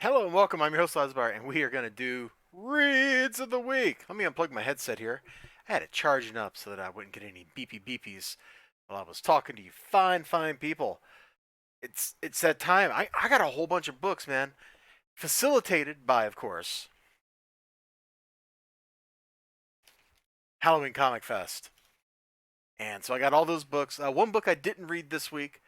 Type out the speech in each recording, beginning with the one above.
Hello and welcome. I'm your host, Elizibar, and we are going to do Reads of the Week. Let me unplug my headset here. I had it charging up so that I wouldn't get any beepy beepies while I was talking to you fine people. It's that time. I got a whole bunch of books, man. Facilitated by, of course, Halloween Comic Fest. And so I got all those books. One book I didn't read this week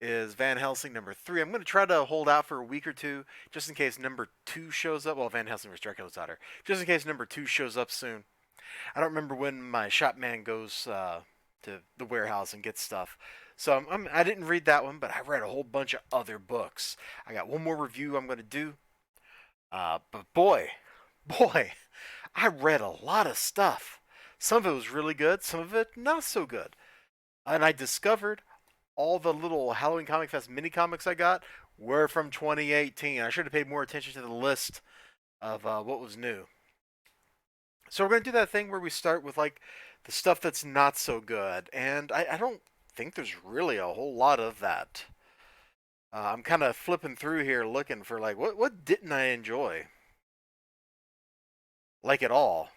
is Van Helsing #3. I'm going to try to hold out for a week or two just in case #2 shows up. Well, Van Helsing was Dracula's daughter. Just in case #2 shows up soon. I don't remember when my shop man goes to the warehouse and gets stuff. So I didn't read that one, but I read a whole bunch of other books. I got one more review I'm going to do. But boy, I read a lot of stuff. Some of it was really good, some of it not so good. And I discovered all the little Halloween Comic Fest mini comics I got were from 2018. I should have paid more attention to the list of what was new. So we're going to do that thing where we start with like the stuff that's not so good, and I don't think there's really a whole lot of that. I'm kind of flipping through here looking for like what didn't I enjoy like at all.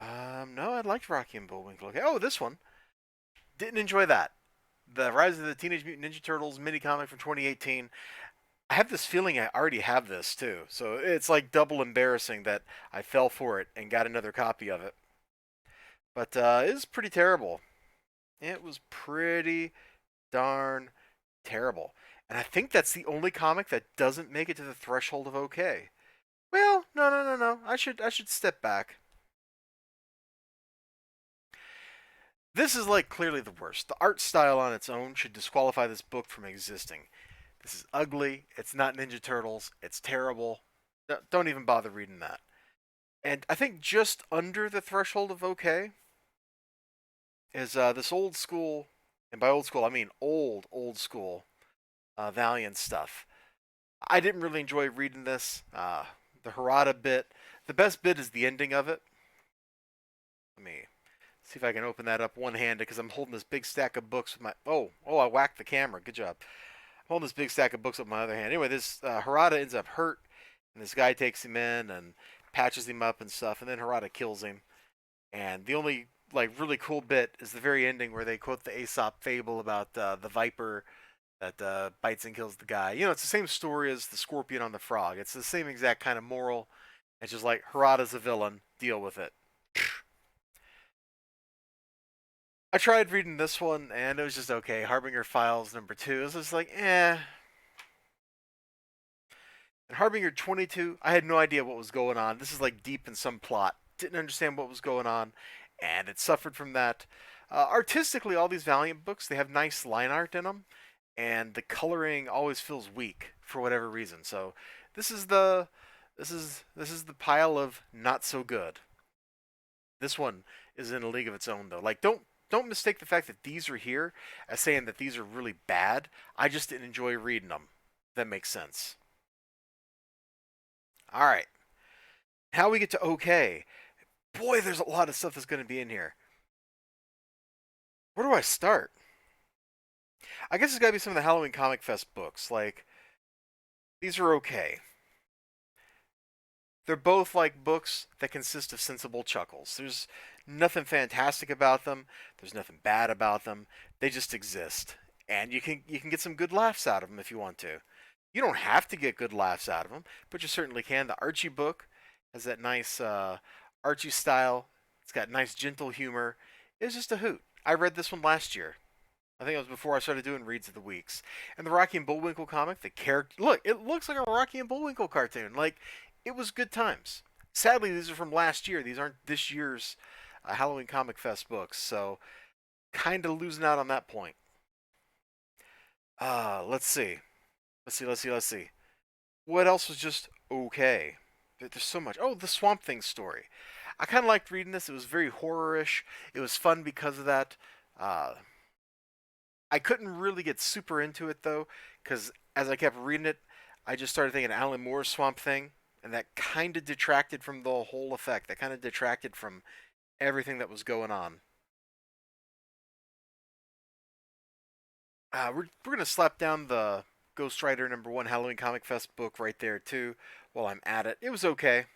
No, I liked Rocky and Bullwinkle. Okay, oh this one didn't enjoy that. The Rise of the Teenage Mutant Ninja Turtles mini comic from 2018. I have this feeling I already have this too, so it's like double embarrassing that I fell for it and got another copy of it. But it was pretty terrible. It was pretty darn terrible. And I think that's the only comic that doesn't make it to the threshold of okay. Well, no. I should step back. This is like clearly the worst. The art style on its own should disqualify this book from existing. This is ugly. It's not Ninja Turtles. It's terrible. Don't even bother reading that. And I think just under the threshold of okay is this old school, and by old school I mean old school Valiant stuff. I didn't really enjoy reading this. The Harada bit, the best bit is the ending of it. Let me see if I can open that up one-handed because I'm holding this big stack of books with my. Oh, I whacked the camera. Good job. I'm holding this big stack of books with my other hand. Anyway, this Harada ends up hurt, and this guy takes him in and patches him up and stuff, and then Harada kills him. And the only like really cool bit is the very ending where they quote the Aesop fable about the viper that bites and kills the guy. You know, it's the same story as the scorpion on the frog. It's the same exact kind of moral. It's just like Harada's a villain. Deal with it. I tried reading this one and it was just okay. Harbinger Files #2. It was just like And Harbinger 22, I had no idea what was going on. This is like deep in some plot. Didn't understand what was going on, and it suffered from that. Artistically, all these Valiant books they have nice line art in them, and the coloring always feels weak for whatever reason. So this is the pile of not so good. This one is in a league of its own though. Like don't mistake the fact that these are here as saying that these are really bad. I just didn't enjoy reading them. If that makes sense. All right. How we get to okay. Boy, there's a lot of stuff that's going to be in here. Where do I start? I guess it's got to be some of the Halloween Comic Fest books. Like, these are okay. They're both like books that consist of sensible chuckles. There's nothing fantastic about them. There's nothing bad about them. They just exist, and you can get some good laughs out of them if you want to. You don't have to get good laughs out of them, but you certainly can. The Archie book has that nice Archie style. It's got nice gentle humor. It's just a hoot. I read this one last year. I think it was before I started doing reads of the weeks. And the Rocky and Bullwinkle comic, the character look, it looks like a Rocky and Bullwinkle cartoon. Like it was good times. Sadly, these are from last year. These aren't this year's Halloween Comic Fest books, so kind of losing out on that point. Let's see. Let's see. What else was just okay? There's so much. Oh, the Swamp Thing story. I kind of liked reading this. It was very horror-ish. It was fun because of that. Uh, I couldn't really get super into it though, because as I kept reading it, I just started thinking Alan Moore's Swamp Thing, and that kind of detracted from the whole effect. That kind of detracted from everything that was going on. We're gonna slap down the Ghost Rider #1 Halloween Comic Fest book right there too. While I'm at it, it was okay.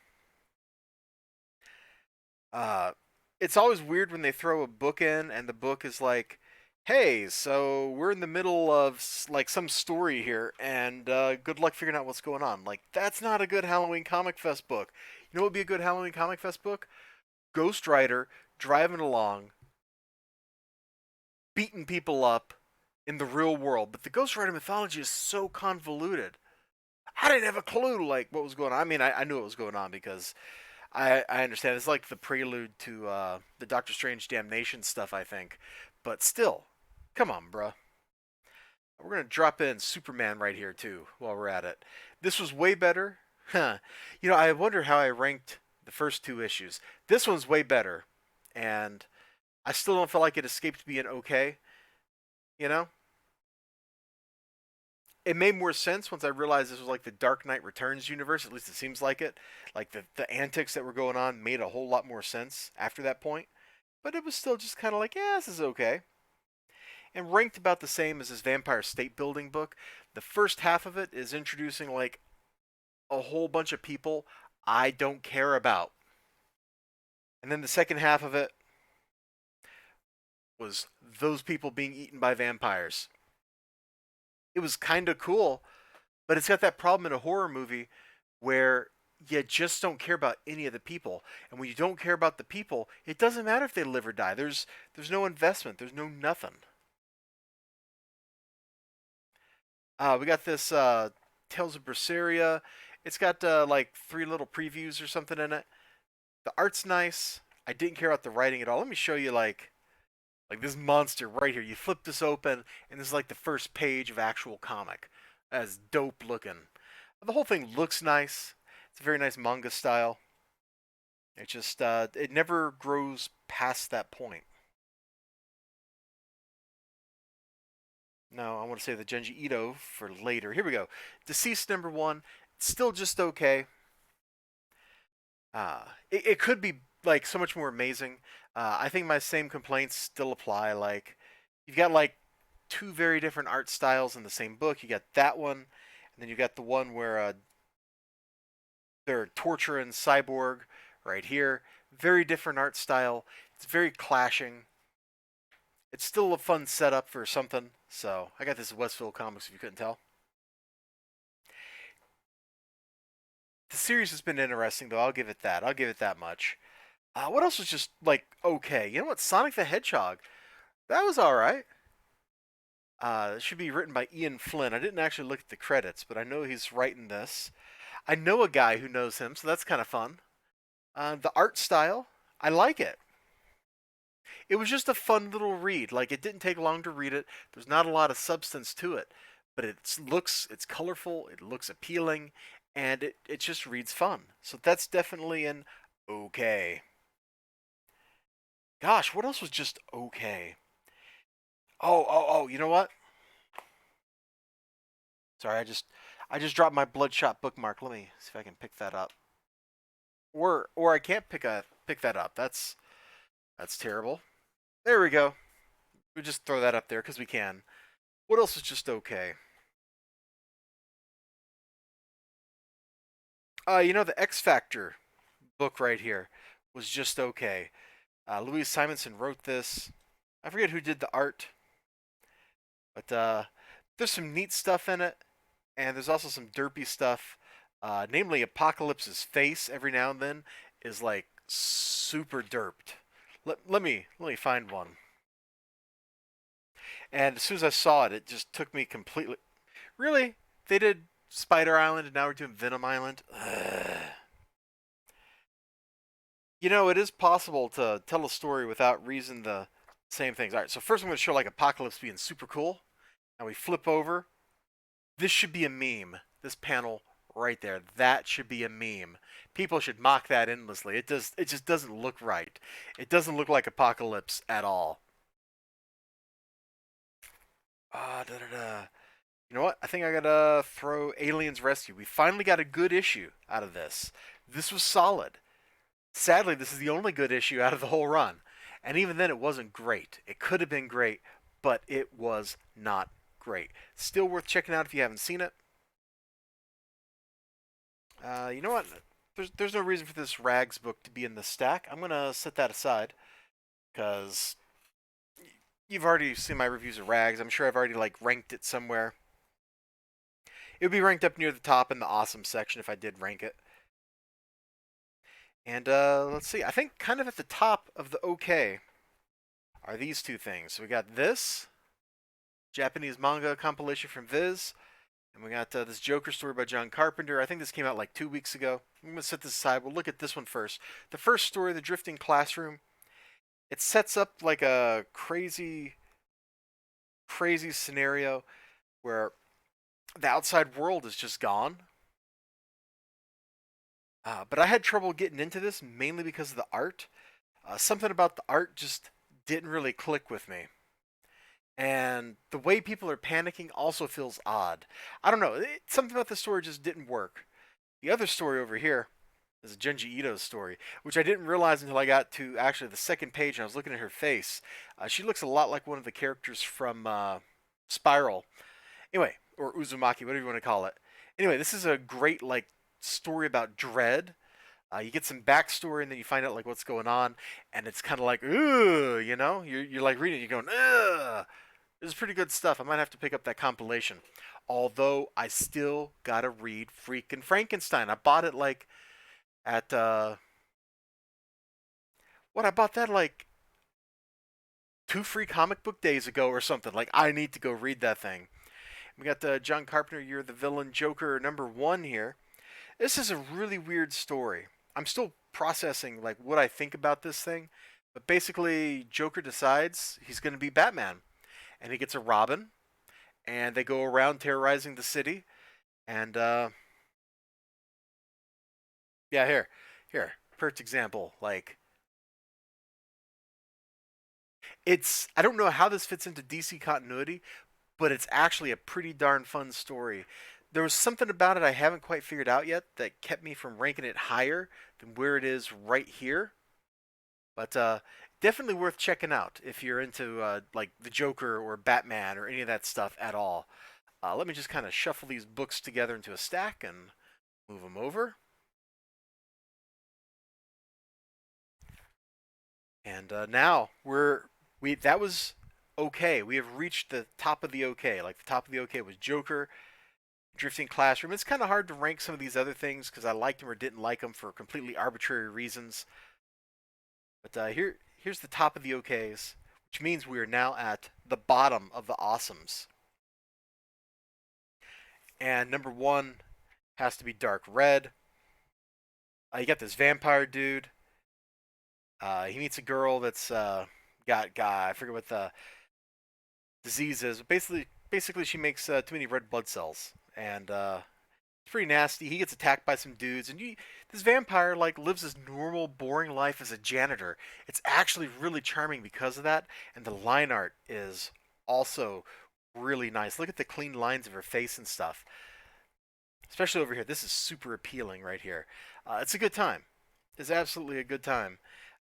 Uh, it's always weird when they throw a book in and the book is like, "Hey, so we're in the middle of like some story here, and good luck figuring out what's going on." Like that's not a good Halloween Comic Fest book. You know what would be a good Halloween Comic Fest book? Ghost Rider driving along, beating people up in the real world. But the Ghost Rider mythology is so convoluted. I didn't have a clue like what was going on. I mean, I knew what was going on because I understand it's like the prelude to the Doctor Strange Damnation stuff, I think. But still, come on, bruh. We're gonna drop in Superman right here too while we're at it. This was way better. Huh. You know, I wonder how I ranked the first two issues. This one's way better, and I still don't feel like it escaped being okay. You know, it made more sense once I realized this was like the Dark Knight Returns universe. At least it seems like it. Like the antics that were going on made a whole lot more sense after that point. But it was still just kind of like, yeah, this is okay. And ranked about the same as his Vampire State Building book. The first half of it is introducing like a whole bunch of people I don't care about. And then the second half of it was those people being eaten by vampires. It was kind of cool, but it's got that problem in a horror movie where you just don't care about any of the people. And when you don't care about the people, it doesn't matter if they live or die. There's no investment. There's no nothing. We got this Tales of Berseria. It's got like 3 little previews or something in it. The art's nice. I didn't care about the writing at all. Let me show you like this monster right here. You flip this open, and this is like the first page of actual comic. That's dope looking. The whole thing looks nice. It's a very nice manga style. It just it never grows past that point. No, I want to say the Genji Ito for later. Here we go. Deceased #1. Still just okay. It could be like so much more amazing. I think my same complaints still apply. Like you've got like two very different art styles in the same book. You got that one, and then you got the one where they're torturing Cyborg right here. Very different art style. It's very clashing. It's still a fun setup for something. So I got this Westville Comics if you couldn't tell. The series has been interesting though. I'll give it that. I'll give it that much. What else was just like okay? You know what? Sonic the Hedgehog. That was all right. It should be written by Ian Flynn. I didn't actually look at the credits, but I know he's writing this. I know a guy who knows him, so that's kind of fun. The art style, I like it. It was just a fun little read. Like it didn't take long to read it. There's not a lot of substance to it, but it's colorful, it looks appealing, and it just reads fun. So that's definitely an okay. Gosh, what else was just okay? Oh, you know what? Sorry, I just dropped my Bloodshot bookmark. Let me see if I can pick that up. Or I can't pick that up. That's terrible. There we go. We just throw that up there because we can. What else is just okay? You know the X Factor book right here was just okay. Louise Simonson wrote this. I forget who did the art, but there's some neat stuff in it, and there's also some derpy stuff. Namely, Apocalypse's face every now and then is like super derped. Let me find one. And as soon as I saw it, it just took me completely. Really? They did Spider Island, and now we're doing Venom Island. Ugh. You know, it is possible to tell a story without reason the same things. All right, so first I'm going to show like Apocalypse being super cool. Now we flip over. This should be a meme. This panel right there. That should be a meme. People should mock that endlessly. It just doesn't look right. It doesn't look like Apocalypse at all. Da da da. You know what? I think I gotta throw Aliens Rescue. We finally got a good issue out of this. This was solid. Sadly, this is the only good issue out of the whole run. And even then, it wasn't great. It could have been great, but it was not great. Still worth checking out if you haven't seen it. You know what? There's no reason for this Rags book to be in the stack. I'm gonna set that aside because you've already seen my reviews of Rags. I'm sure I've already like ranked it somewhere. It would be ranked up near the top in the awesome section if I did rank it. And let's see. I think kind of at the top of the okay are these two things. So we got this Japanese manga compilation from Viz, and we got this Joker story by John Carpenter. I think this came out like 2 weeks ago. I'm going to set this aside. We'll look at this one first. The first story, The Drifting Classroom, it sets up like a crazy, crazy scenario where the outside world is just gone. But I had trouble getting into this mainly because of the art. Something about the art just didn't really click with me. And the way people are panicking also feels odd. I don't know. Something about the story just didn't work. The other story over here is Junji Ito's story, which I didn't realize until I got to actually the second page and I was looking at her face. She looks a lot like one of the characters from Spiral. Anyway, or Uzumaki, whatever you want to call it. Anyway, this is a great like story about dread. You get some backstory and then you find out like what's going on, and it's kind of like, ooh, you know, you're like reading, it, you're going, ugh. This is pretty good stuff. I might have to pick up that compilation. Although I still gotta read freaking Frankenstein. I bought it like at what? I bought that like 2 free comic book days ago or something. Like I need to go read that thing. We got John Carpenter. You're the villain Joker #1 here. This is a really weird story. I'm still processing like what I think about this thing, but basically Joker decides he's going to be Batman, and he gets a Robin, and they go around terrorizing the city, and yeah, here, perfect example. Like it's I don't know how this fits into DC continuity, but it's actually a pretty darn fun story. There was something about it I haven't quite figured out yet that kept me from ranking it higher than where it is right here. But definitely worth checking out if you're into like the Joker or Batman or any of that stuff at all. Let me just kind of shuffle these books together into a stack and move them over. And now we that was okay. We have reached the top of the okay. Like the top of the okay was Joker, Drifting Classroom. It's kind of hard to rank some of these other things because I liked them or didn't like them for completely arbitrary reasons. But here's the top of the okays, which means we are now at the bottom of the awesomes. And #1 has to be Dark Red. You got this vampire dude. He meets a girl that's got I forget what the disease is. Basically, she makes too many red blood cells, and it's pretty nasty. He gets attacked by some dudes, and this vampire like lives his normal, boring life as a janitor. It's actually really charming because of that, and the line art is also really nice. Look at the clean lines of her face and stuff. Especially over here, this is super appealing right here. It's a good time. It's absolutely a good time.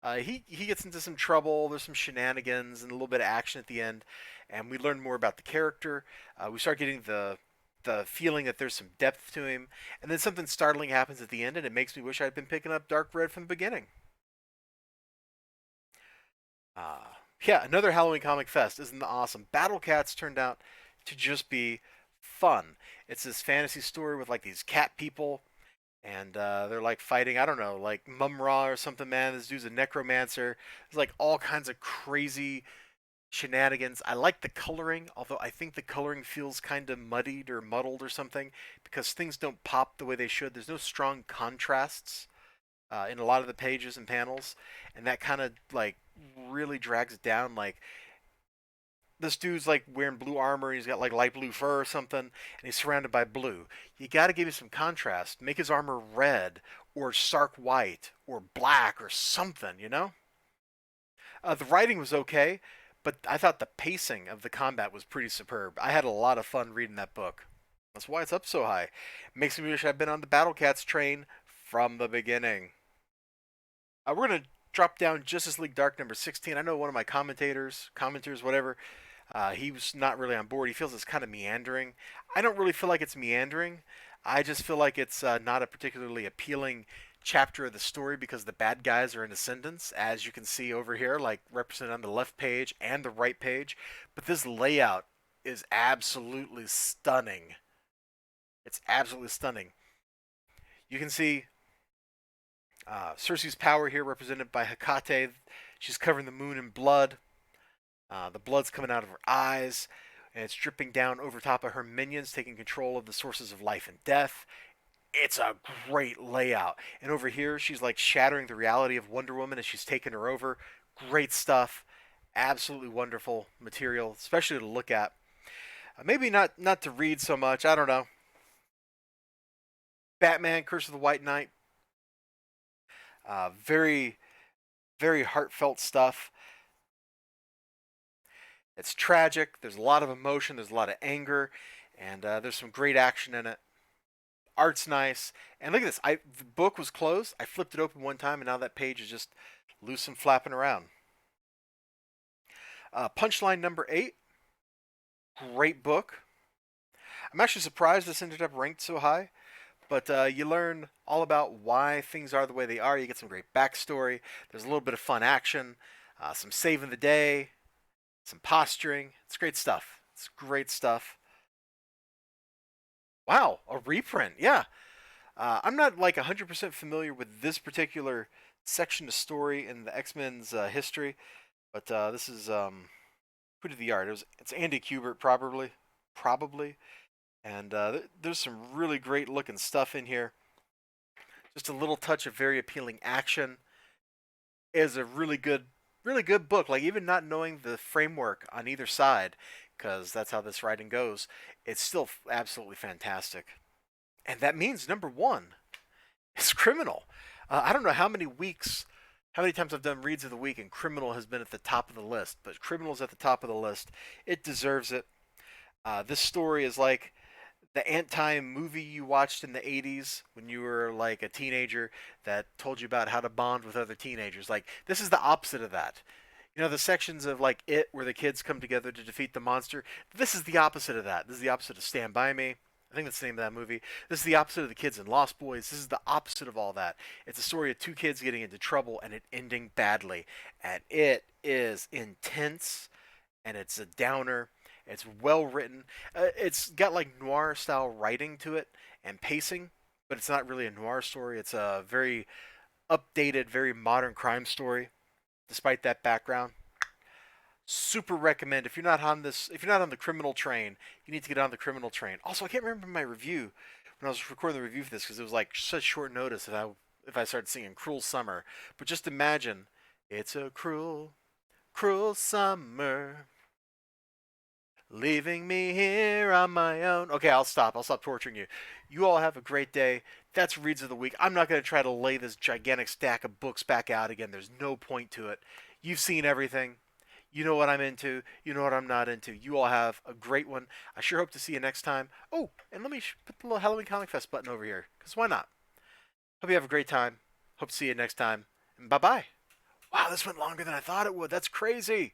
He gets into some trouble. There's some shenanigans and a little bit of action at the end, and we learn more about the character. We start getting the feeling that there's some depth to him, and then something startling happens at the end, and it makes me wish I'd been picking up Dark Red from the beginning. Yeah, another Halloween Comic Fest. Isn't that awesome? Battle Cats turned out to just be fun. It's this fantasy story with like these cat people, and they're like fighting. I don't know, like Mumra or something. Man, this dude's a necromancer. There's like all kinds of crazy shenanigans. I like the coloring, although I think the coloring feels kind of muddied or muddled or something because things don't pop the way they should. There's no strong contrasts in a lot of the pages and panels, and that kind of like really drags it down. Like this dude's like wearing blue armor, he's got like light blue fur or something, and he's surrounded by blue. You got to give him some contrast. Make his armor red or stark white or black or something, you know? The writing was okay, but I thought the pacing of the combat was pretty superb. I had a lot of fun reading that book. That's why it's up so high. Makes me wish I'd been on the Battle Cats train from the beginning. We're gonna drop down Justice League Dark #16. I know one of my commenters, whatever, He was not really on board. He feels it's kind of meandering. I don't really feel like it's meandering. I just feel like it's not a particularly appealing chapter of the story because the bad guys are in ascendance, as you can see over here, like represented on the left page and the right page. But this layout is absolutely stunning. It's absolutely stunning. You can see Cersei's power here, represented by Hecate. She's covering the moon in blood. The blood's coming out of her eyes, and it's dripping down over top of her minions, taking control of the sources of life and death. It's a great layout. And over here, she's like shattering the reality of Wonder Woman as she's taking her over. Great stuff. Absolutely wonderful material, especially to look at. Maybe not to read so much. I don't know. Batman: Curse of the White Knight. Very very heartfelt stuff. It's tragic. There's a lot of emotion. There's a lot of anger, and there's some great action in it. Art's nice. And look at this. The book was closed. I flipped it open one time, and now that page is just loose and flapping around. Punchline number 8. Great book. I'm actually surprised this ended up ranked so high. But you learn all about why things are the way they are. You get some great backstory. There's a little bit of fun action, some saving the day, some posturing. It's great stuff. It's great stuff. Wow, a reprint. Yeah. I'm not like 100% familiar with this particular section of story in the X-Men's history, but this is who did the art? It's Andy Kubert probably, and there's some really great looking stuff in here. Just a little touch of very appealing action. It is a really good book. Like even not knowing the framework on either side, because that's how this writing goes, it's still absolutely fantastic. And that means number one is Criminal. I don't know how many times I've done reads of the week, and Criminal has been at the top of the list. But Criminal's at the top of the list. It deserves it. This story is like the anti movie you watched in the 80s when you were like a teenager that told you about how to bond with other teenagers. Like, this is the opposite of that. You know, the sections of like It where the kids come together to defeat the monster? This is the opposite of that. This is the opposite of Stand By Me. I think that's the name of that movie. This is the opposite of the kids in Lost Boys. This is the opposite of all that. It's a story of two kids getting into trouble and it ending badly. And it is intense and it's a downer. It's well written. It's got like noir style writing to it and pacing, but it's not really a noir story. It's a very updated, very modern crime story. Despite that background, super recommend. If you're not on the criminal train, you need to get on the criminal train. Also, I can't remember my review when I was recording the review for this because it was like such short notice that if I started singing "Cruel Summer," but just imagine it's a cruel, cruel summer. Leaving me here on my own. Okay, I'll stop. I'll stop torturing you. You all have a great day. That's Reads of the Week. I'm not going to try to lay this gigantic stack of books back out again. There's no point to it. You've seen everything. You know what I'm into. You know what I'm not into. You all have a great one. I sure hope to see you next time. Oh, and let me put the little Halloween Comic Fest button over here, because why not? Hope you have a great time. Hope to see you next time. And bye-bye. Wow, this went longer than I thought it would. That's crazy.